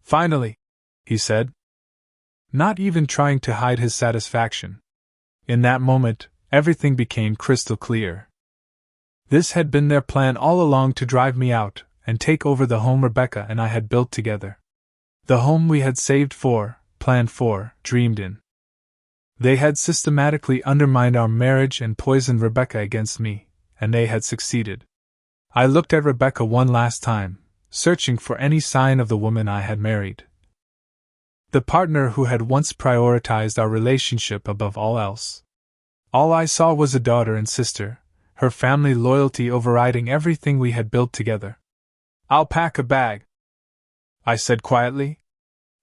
Finally, he said, not even trying to hide his satisfaction. In that moment, everything became crystal clear. This had been their plan all along, to drive me out and take over the home Rebecca and I had built together. The home we had saved for, planned for, dreamed in. They had systematically undermined our marriage and poisoned Rebecca against me, and they had succeeded. I looked at Rebecca one last time, searching for any sign of the woman I had married. The partner who had once prioritized our relationship above all else. All I saw was a daughter and sister, her family loyalty overriding everything we had built together. I'll pack a bag, I said quietly.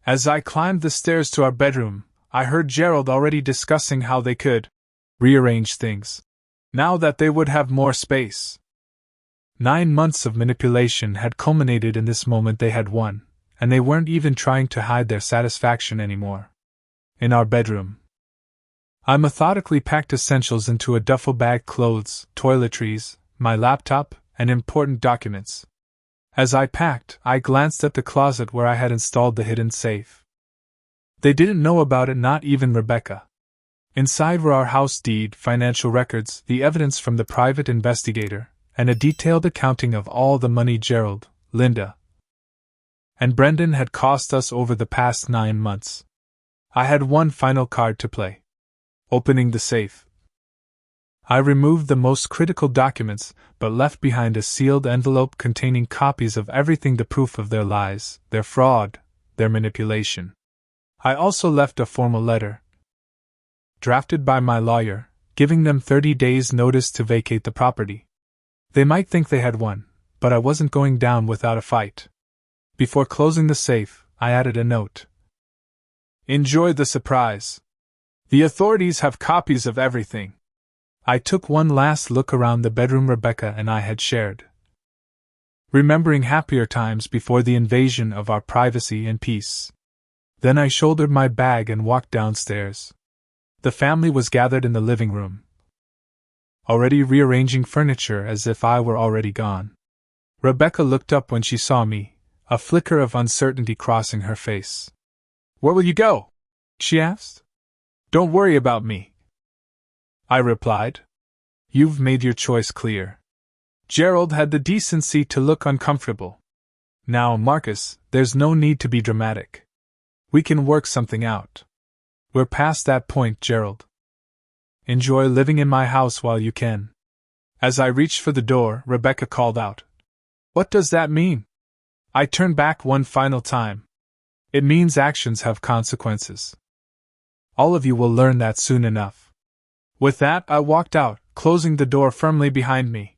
As I climbed the stairs to our bedroom, I heard Gerald already discussing how they could rearrange things, now that they would have more space. 9 months of manipulation had culminated in this moment. They had won, and they weren't even trying to hide their satisfaction anymore. In our bedroom, I methodically packed essentials into a duffel bag: clothes, toiletries, my laptop, and important documents. As I packed, I glanced at the closet where I had installed the hidden safe. They didn't know about it, not even Rebecca. Inside were our house deed, financial records, the evidence from the private investigator, and a detailed accounting of all the money Gerald, Linda, and Brendan had cost us over the past 9 months. I had one final card to play. Opening the safe. I removed the most critical documents, but left behind a sealed envelope containing copies of everything, the proof of their lies, their fraud, their manipulation. I also left a formal letter, drafted by my lawyer, giving them 30 days' notice to vacate the property. They might think they had won, but I wasn't going down without a fight. Before closing the safe, I added a note. Enjoy the surprise. The authorities have copies of everything. I took one last look around the bedroom Rebecca and I had shared, remembering happier times before the invasion of our privacy and peace. Then I shouldered my bag and walked downstairs. The family was gathered in the living room, already rearranging furniture as if I were already gone. Rebecca looked up when she saw me, a flicker of uncertainty crossing her face. Where will you go? She asked. Don't worry about me, I replied. You've made your choice clear. Gerald had the decency to look uncomfortable. Now, Marcus, there's no need to be dramatic. We can work something out. We're past that point, Gerald. Enjoy living in my house while you can. As I reached for the door, Rebecca called out. What does that mean? I turned back one final time. It means actions have consequences. All of you will learn that soon enough. With that, I walked out, closing the door firmly behind me.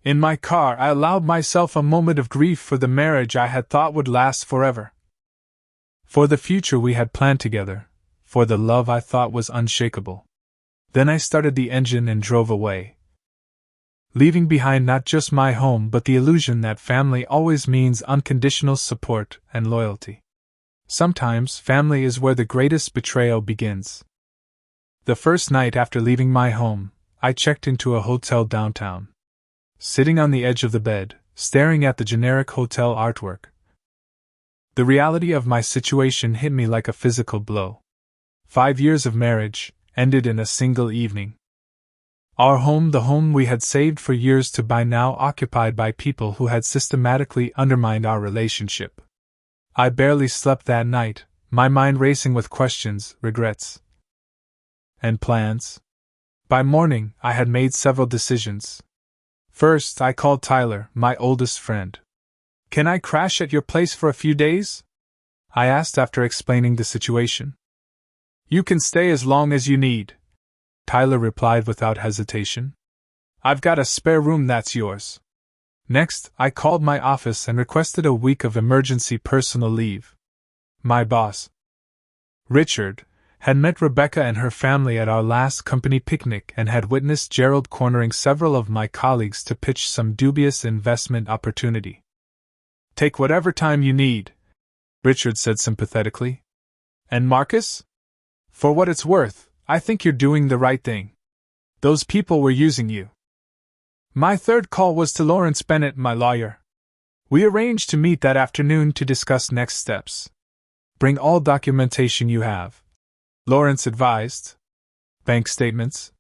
In my car, I allowed myself a moment of grief for the marriage I had thought would last forever, for the future we had planned together, for the love I thought was unshakable. Then I started the engine and drove away, leaving behind not just my home but the illusion that family always means unconditional support and loyalty. Sometimes family is where the greatest betrayal begins. The first night after leaving my home, I checked into a hotel downtown. Sitting on the edge of the bed, staring at the generic hotel artwork, the reality of my situation hit me like a physical blow. 5 years of marriage ended in a single evening. Our home, the home we had saved for years to buy, now occupied by people who had systematically undermined our relationship. I barely slept that night, my mind racing with questions, regrets, and plans. By morning, I had made several decisions. First, I called Tyler, my oldest friend. Can I crash at your place for a few days? I asked after explaining the situation. You can stay as long as you need, Tyler replied without hesitation. I've got a spare room that's yours. Next, I called my office and requested a week of emergency personal leave. My boss, Richard, had met Rebecca and her family at our last company picnic and had witnessed Gerald cornering several of my colleagues to pitch some dubious investment opportunity. Take whatever time you need, Richard said sympathetically. And Marcus? For what it's worth, I think you're doing the right thing. Those people were using you. My third call was to Lawrence Bennett, my lawyer. We arranged to meet that afternoon to discuss next steps. Bring all documentation you have, Lawrence advised. Bank statements,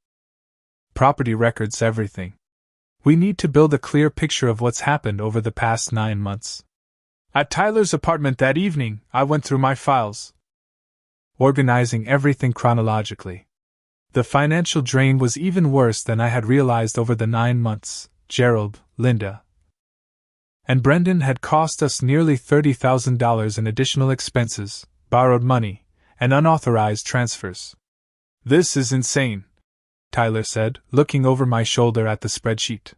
property records, everything. We need to build a clear picture of what's happened over the past 9 months. At Tyler's apartment that evening, I went through my files, organizing everything chronologically. The financial drain was even worse than I had realized over the 9 months. Gerald, Linda, and Brendan had cost us nearly $30,000 in additional expenses, borrowed money, and unauthorized transfers. This is insane, Tyler said, looking over my shoulder at the spreadsheet.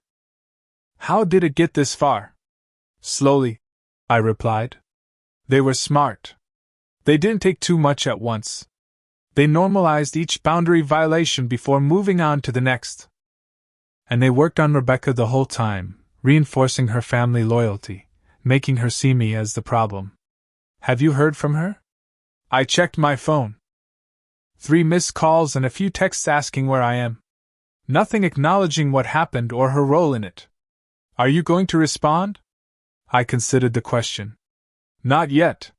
How did it get this far? Slowly, I replied. They were smart. They didn't take too much at once. They normalized each boundary violation before moving on to the next. And they worked on Rebecca the whole time, reinforcing her family loyalty, making her see me as the problem. Have you heard from her? I checked my phone. 3 missed calls and a few texts asking where I am. Nothing acknowledging what happened or her role in it. Are you going to respond? I considered the question. Not yet.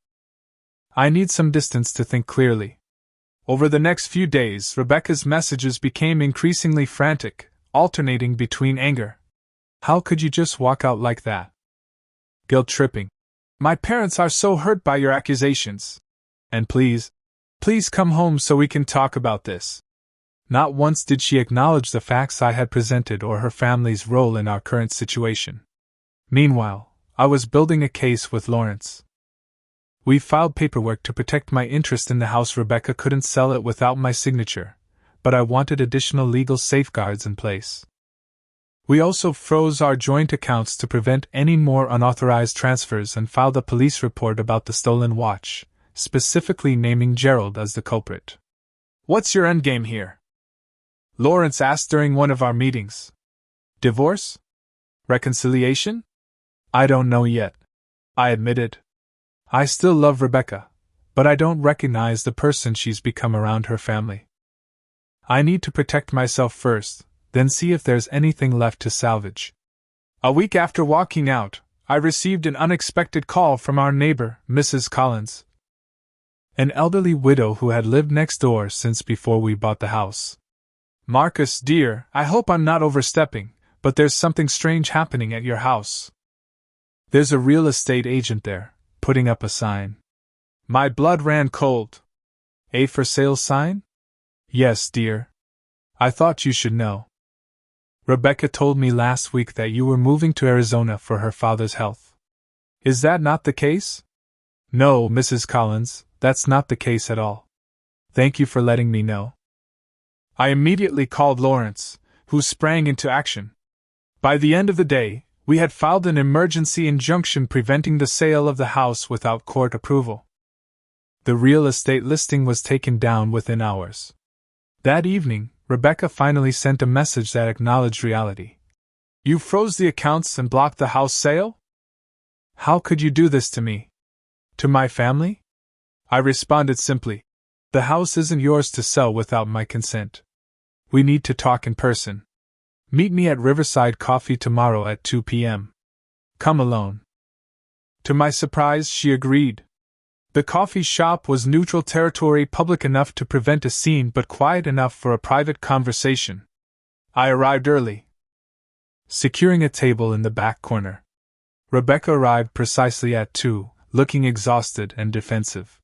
I need some distance to think clearly. Over the next few days, Rebecca's messages became increasingly frantic, alternating between anger. How could you just walk out like that? Guilt-tripping. My parents are so hurt by your accusations. And please come home so we can talk about this. Not once did she acknowledge the facts I had presented or her family's role in our current situation. Meanwhile, I was building a case with Lawrence. We filed paperwork to protect my interest in the house. Rebecca couldn't sell it without my signature, but I wanted additional legal safeguards in place. We also froze our joint accounts to prevent any more unauthorized transfers and filed a police report about the stolen watch, specifically naming Gerald as the culprit. What's your endgame here? Lawrence asked during one of our meetings. Divorce? Reconciliation? I don't know yet, I admitted. I still love Rebecca, but I don't recognize the person she's become around her family. I need to protect myself first, then see if there's anything left to salvage. A week after walking out, I received an unexpected call from our neighbor, Mrs. Collins, an elderly widow who had lived next door since before we bought the house. Marcus, dear, I hope I'm not overstepping, but there's something strange happening at your house. There's a real estate agent there, putting up a sign. My blood ran cold. A for sale sign? Yes, dear. I thought you should know. Rebecca told me last week that you were moving to Arizona for her father's health. Is that not the case? No, Mrs. Collins, that's not the case at all. Thank you for letting me know. I immediately called Lawrence, who sprang into action. By the end of the day, we had filed an emergency injunction preventing the sale of the house without court approval. The real estate listing was taken down within hours. That evening, Rebecca finally sent a message that acknowledged reality. You froze the accounts and blocked the house sale? How could you do this to me? To my family? I responded simply. The house isn't yours to sell without my consent. We need to talk in person. Meet me at Riverside Coffee tomorrow at 2 p.m. Come alone. To my surprise, she agreed. The coffee shop was neutral territory, public enough to prevent a scene but quiet enough for a private conversation. I arrived early, securing a table in the back corner. Rebecca arrived precisely at 2, looking exhausted and defensive.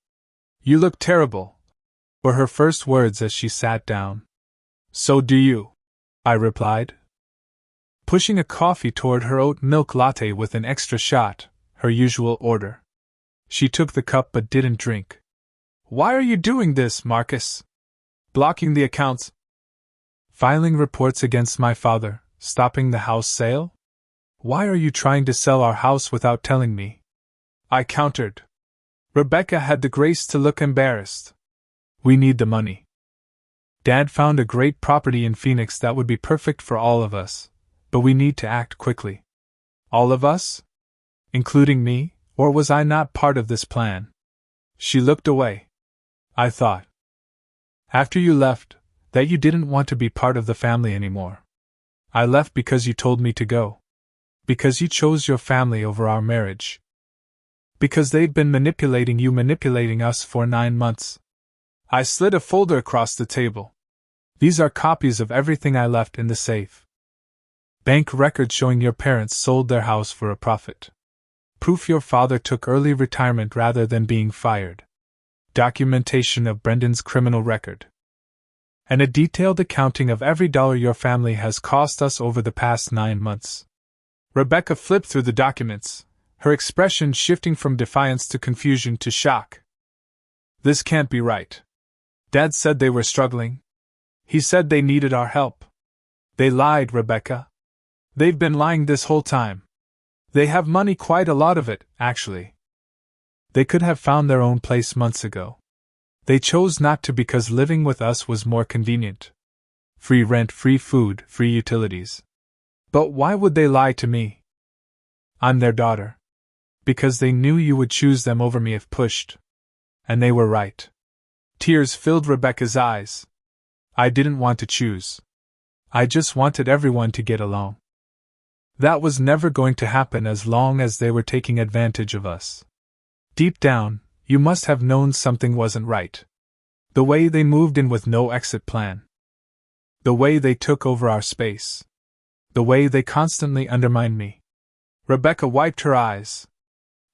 You look terrible, were her first words as she sat down. So do you, I replied, pushing a coffee toward her oat milk latte with an extra shot, her usual order. She took the cup but didn't drink. Why are you doing this, Marcus? Blocking the accounts? Filing reports against my father, stopping the house sale? Why are you trying to sell our house without telling me? I countered. Rebecca had the grace to look embarrassed. We need the money. Dad found a great property in Phoenix that would be perfect for all of us, but we need to act quickly. All of us? Including me? Or was I not part of this plan? She looked away. I thought. After you left, that you didn't want to be part of the family anymore. I left because you told me to go. Because you chose your family over our marriage. Because they'd been manipulating us for 9 months. I slid a folder across the table. These are copies of everything I left in the safe. Bank records showing your parents sold their house for a profit. Proof your father took early retirement rather than being fired. Documentation of Brendan's criminal record. And a detailed accounting of every dollar your family has cost us over the past 9 months. Rebecca flipped through the documents, her expression shifting from defiance to confusion to shock. This can't be right. Dad said they were struggling. He said they needed our help. They lied, Rebecca. They've been lying this whole time. They have money, quite a lot of it, actually. They could have found their own place months ago. They chose not to because living with us was more convenient. Free rent, free food, free utilities. But why would they lie to me? I'm their daughter. Because they knew you would choose them over me if pushed. And they were right. Tears filled Rebecca's eyes. I didn't want to choose. I just wanted everyone to get along. That was never going to happen as long as they were taking advantage of us. Deep down, you must have known something wasn't right. The way they moved in with no exit plan. The way they took over our space. The way they constantly undermined me. Rebecca wiped her eyes.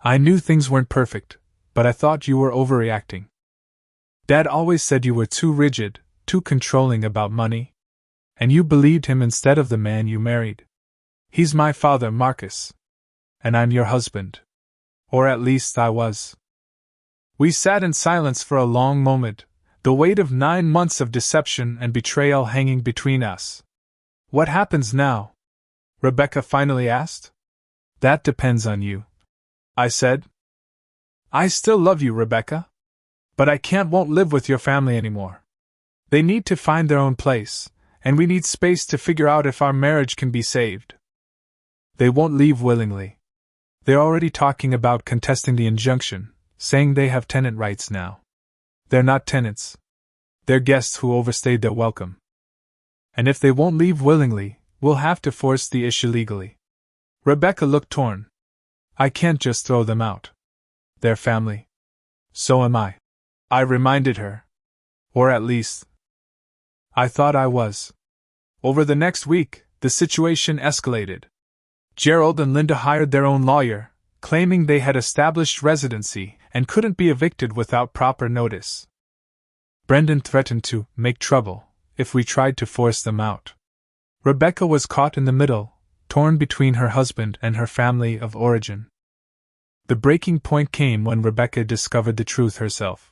I knew things weren't perfect, but I thought you were overreacting. Dad always said you were too rigid, too controlling about money. And you believed him instead of the man you married. He's my father, Marcus. And I'm your husband. Or at least I was. We sat in silence for a long moment, the weight of 9 months of deception and betrayal hanging between us. What happens now? Rebecca finally asked. That depends on you, I said. I still love you, Rebecca. But I won't live with your family anymore. They need to find their own place, and we need space to figure out if our marriage can be saved. They won't leave willingly. They're already talking about contesting the injunction, saying they have tenant rights now. They're not tenants. They're guests who overstayed their welcome. And if they won't leave willingly, we'll have to force the issue legally. Rebecca looked torn. I can't just throw them out. They're family. So am I. I reminded her. Or at least, I thought I was. Over the next week, the situation escalated. Gerald and Linda hired their own lawyer, claiming they had established residency and couldn't be evicted without proper notice. Brendan threatened to make trouble if we tried to force them out. Rebecca was caught in the middle, torn between her husband and her family of origin. The breaking point came when Rebecca discovered the truth herself.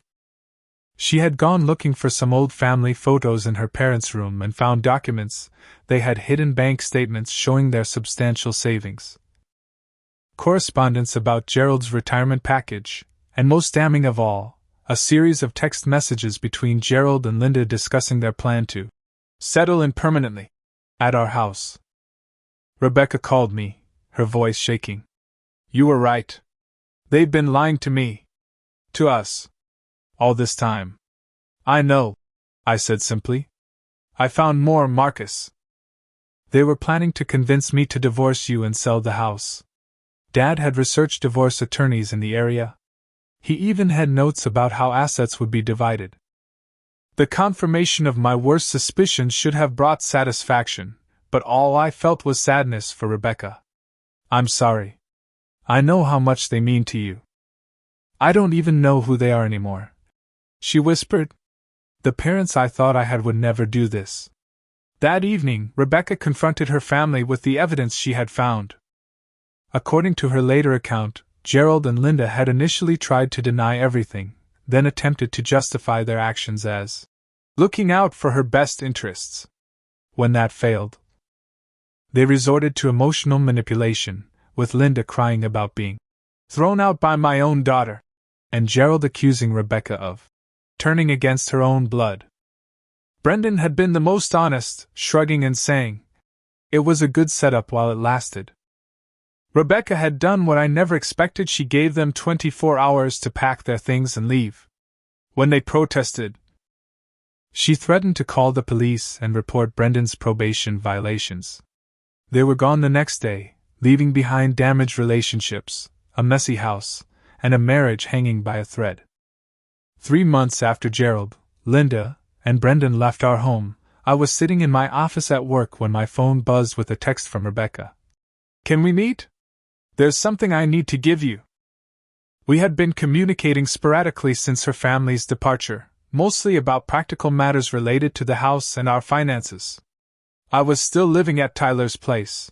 She had gone looking for some old family photos in her parents' room and found documents. They had hidden bank statements showing their substantial savings. Correspondence about Gerald's retirement package, and most damning of all, a series of text messages between Gerald and Linda discussing their plan to settle in permanently at our house. Rebecca called me, her voice shaking. You were right. They've been lying to me. To us. All this time. I know, I said simply. I found more, Marcus. They were planning to convince me to divorce you and sell the house. Dad had researched divorce attorneys in the area. He even had notes about how assets would be divided. The confirmation of my worst suspicions should have brought satisfaction, but all I felt was sadness for Rebecca. I'm sorry. I know how much they mean to you. I don't even know who they are anymore. She whispered. The parents I thought I had would never do this. That evening, Rebecca confronted her family with the evidence she had found. According to her later account, Gerald and Linda had initially tried to deny everything, then attempted to justify their actions as looking out for her best interests. When that failed, they resorted to emotional manipulation, with Linda crying about being thrown out by my own daughter, and Gerald accusing Rebecca of turning against her own blood. Brendan had been the most honest, shrugging and saying, it was a good setup while it lasted. Rebecca had done what I never expected. She gave them 24 hours to pack their things and leave. When they protested, she threatened to call the police and report Brendan's probation violations. They were gone the next day, leaving behind damaged relationships, a messy house, and a marriage hanging by a thread. 3 months after Gerald, Linda, and Brendan left our home, I was sitting in my office at work when my phone buzzed with a text from Rebecca. "Can we meet? There's something I need to give you." We had been communicating sporadically since her family's departure, mostly about practical matters related to the house and our finances. I was still living at Tyler's place,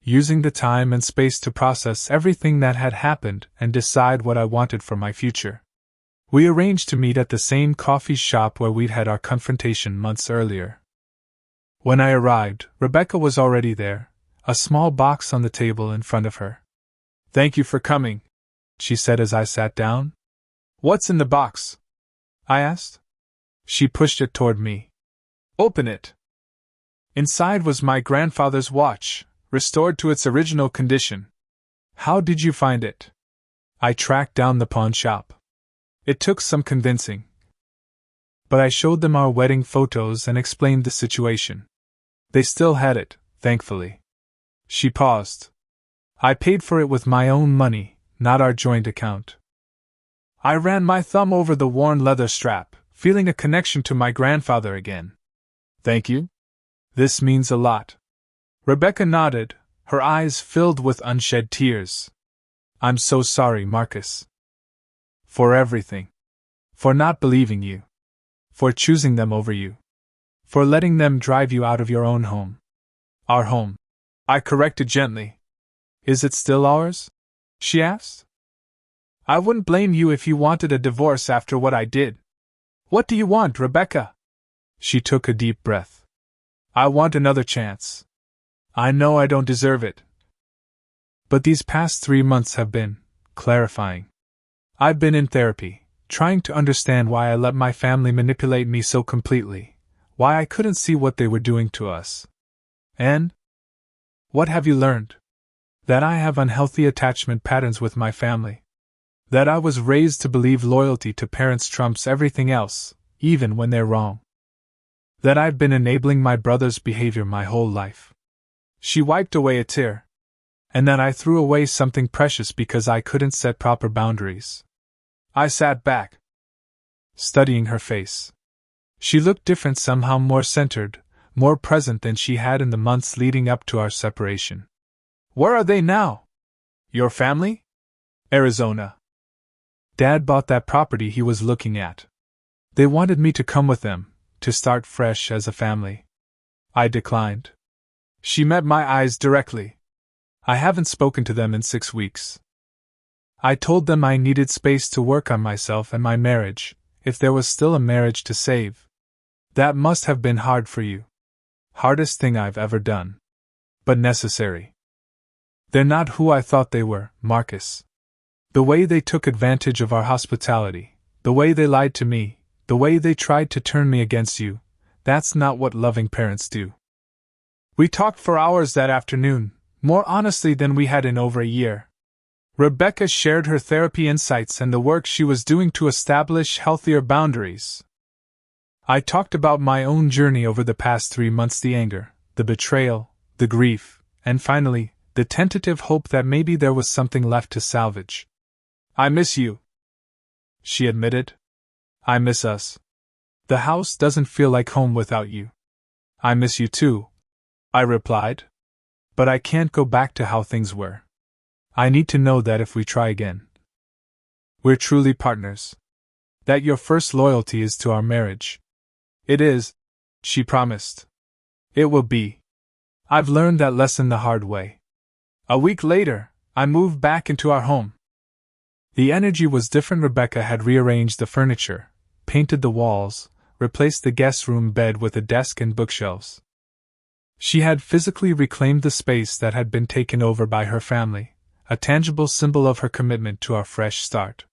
using the time and space to process everything that had happened and decide what I wanted for my future. We arranged to meet at the same coffee shop where we'd had our confrontation months earlier. When I arrived, Rebecca was already there, a small box on the table in front of her. "Thank you for coming," she said as I sat down. "What's in the box?" I asked. She pushed it toward me. "Open it." Inside was my grandfather's watch, restored to its original condition. "How did you find it?" I tracked down the pawn shop. It took some convincing, but I showed them our wedding photos and explained the situation. They still had it, thankfully. She paused. "I paid for it with my own money, not our joint account." I ran my thumb over the worn leather strap, feeling a connection to my grandfather again. "Thank you? This means a lot." Rebecca nodded, her eyes filled with unshed tears. "I'm so sorry, Marcus. For everything. For not believing you. For choosing them over you. For letting them drive you out of your own home." "Our home," I corrected gently. "Is it still ours?" she asked. "I wouldn't blame you if you wanted a divorce after what I did." "What do you want, Rebecca?" She took a deep breath. "I want another chance. I know I don't deserve it. But these past 3 months have been clarifying. I've been in therapy, trying to understand why I let my family manipulate me so completely, why I couldn't see what they were doing to us. And what have you learned? That I have unhealthy attachment patterns with my family. That I was raised to believe loyalty to parents trumps everything else, even when they're wrong. That I've been enabling my brother's behavior my whole life." She wiped away a tear. "And that I threw away something precious because I couldn't set proper boundaries." I sat back, studying her face. She looked different, somehow more centered, more present than she had in the months leading up to our separation. "Where are they now? Your family?" "Arizona. Dad bought that property he was looking at. They wanted me to come with them, to start fresh as a family." I declined. She met my eyes directly. "I haven't spoken to them in 6 weeks. I told them I needed space to work on myself and my marriage, if there was still a marriage to save. That must have been hard for you. Hardest thing I've ever done. But necessary. They're not who I thought they were, Marcus. The way they took advantage of our hospitality, the way they lied to me, the way they tried to turn me against you, that's not what loving parents do." We talked for hours that afternoon, more honestly than we had in over a year. Rebecca shared her therapy insights and the work she was doing to establish healthier boundaries. I talked about my own journey over the past 3 months, the anger, the betrayal, the grief, and finally, the tentative hope that maybe there was something left to salvage. "I miss you," she admitted. "I miss us. The house doesn't feel like home without you." "I miss you too," I replied. "But I can't go back to how things were. I need to know that if we try again, we're truly partners. That your first loyalty is to our marriage." "It is," she promised. "It will be. I've learned that lesson the hard way." A week later, I moved back into our home. The energy was different. Rebecca had rearranged the furniture, painted the walls, replaced the guest room bed with a desk and bookshelves. She had physically reclaimed the space that had been taken over by her family, a tangible symbol of her commitment to our fresh start.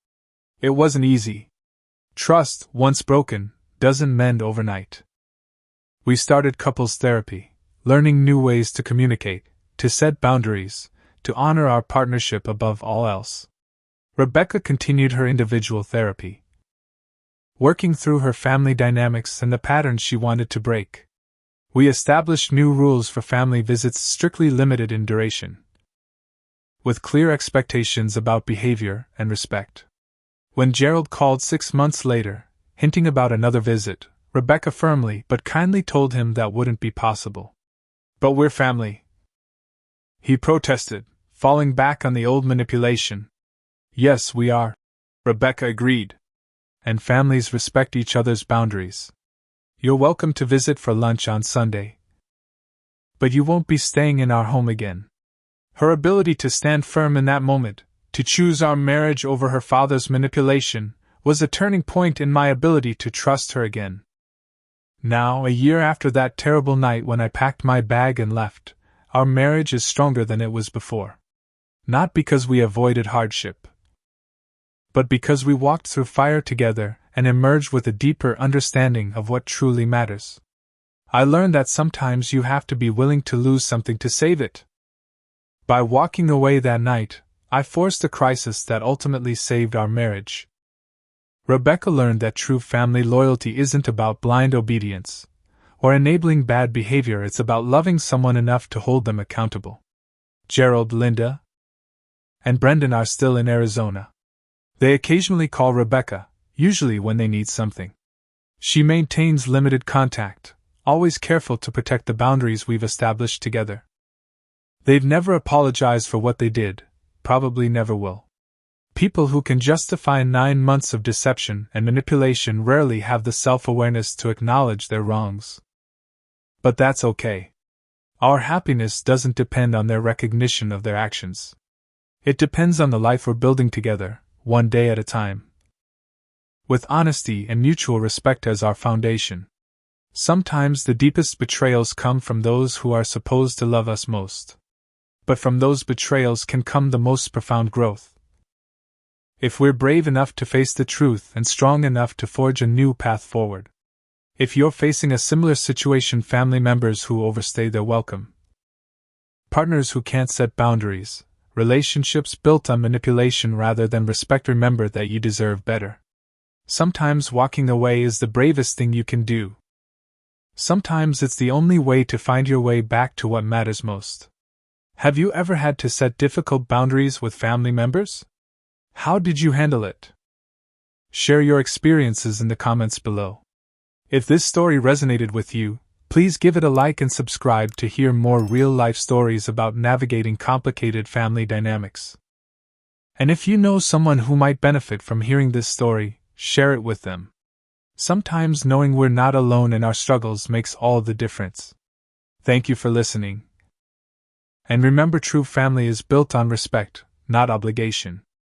It wasn't easy. Trust, once broken, doesn't mend overnight. We started couples therapy, learning new ways to communicate, to set boundaries, to honor our partnership above all else. Rebecca continued her individual therapy. working through her family dynamics and the patterns she wanted to break. We established new rules for family visits strictly limited in duration, with clear expectations about behavior and respect. When Gerald called 6 months later, hinting about another visit, Rebecca firmly but kindly told him that wouldn't be possible. "But we're family," he protested, falling back on the old manipulation. "Yes, we are," Rebecca agreed. "And families respect each other's boundaries. You're welcome to visit for lunch on Sunday, but you won't be staying in our home again." Her ability to stand firm in that moment, to choose our marriage over her father's manipulation, was a turning point in my ability to trust her again. Now, a year after that terrible night when I packed my bag and left, our marriage is stronger than it was before. Not because we avoided hardship, but because we walked through fire together and emerged with a deeper understanding of what truly matters. I learned that sometimes you have to be willing to lose something to save it. By walking away that night, I forced a crisis that ultimately saved our marriage. Rebecca learned that true family loyalty isn't about blind obedience or enabling bad behavior, it's about loving someone enough to hold them accountable. Gerald, Linda, and Brendan are still in Arizona. They occasionally call Rebecca, usually when they need something. She maintains limited contact, always careful to protect the boundaries we've established together. They've never apologized for what they did, probably never will. People who can justify 9 months of deception and manipulation rarely have the self-awareness to acknowledge their wrongs. But that's okay. Our happiness doesn't depend on their recognition of their actions. It depends on the life we're building together, one day at a time, with honesty and mutual respect as our foundation. Sometimes the deepest betrayals come from those who are supposed to love us most. But from those betrayals can come the most profound growth. If we're brave enough to face the truth and strong enough to forge a new path forward. If you're facing a similar situation, family members who overstay their welcome, partners who can't set boundaries, relationships built on manipulation rather than respect, remember that you deserve better. Sometimes walking away is the bravest thing you can do. Sometimes it's the only way to find your way back to what matters most. Have you ever had to set difficult boundaries with family members? How did you handle it? Share your experiences in the comments below. If this story resonated with you, please give it a like and subscribe to hear more real-life stories about navigating complicated family dynamics. And if you know someone who might benefit from hearing this story, share it with them. Sometimes knowing we're not alone in our struggles makes all the difference. Thank you for listening. And remember, true family is built on respect, not obligation.